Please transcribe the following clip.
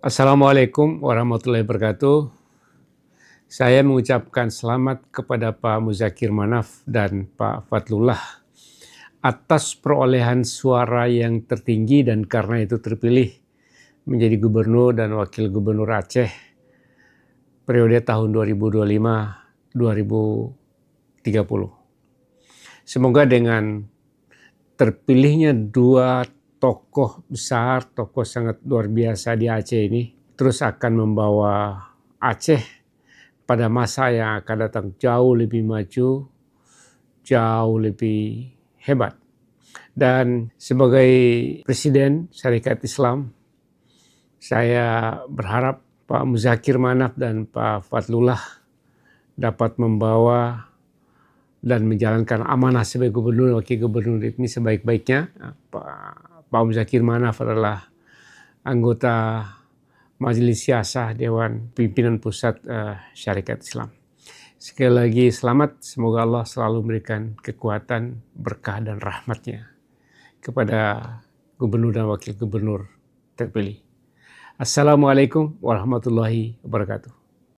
Assalamualaikum warahmatullahi wabarakatuh. Saya mengucapkan selamat kepada Pak Muzakir Manaf dan Pak Fadlullah atas perolehan suara yang tertinggi dan karena itu terpilih menjadi Gubernur dan Wakil Gubernur Aceh periode tahun 2025-2030. Semoga dengan terpilihnya dua tokoh besar, tokoh sangat luar biasa di Aceh ini, terus akan membawa Aceh pada masa yang akan datang jauh lebih maju, jauh lebih hebat. Dan sebagai Presiden Syarikat Islam, saya berharap Pak Muzakir Manaf dan Pak Fadlullah dapat membawa dan menjalankan amanah sebagai gubernur dan wakil gubernur ini sebaik-baiknya. Pak Muzakir Manaf adalah anggota Majelis Siasah Dewan Pimpinan Pusat Syarikat Islam. Sekali lagi selamat, semoga Allah selalu memberikan kekuatan, berkah dan rahmatnya kepada gubernur dan wakil gubernur terpilih. Assalamualaikum warahmatullahi wabarakatuh.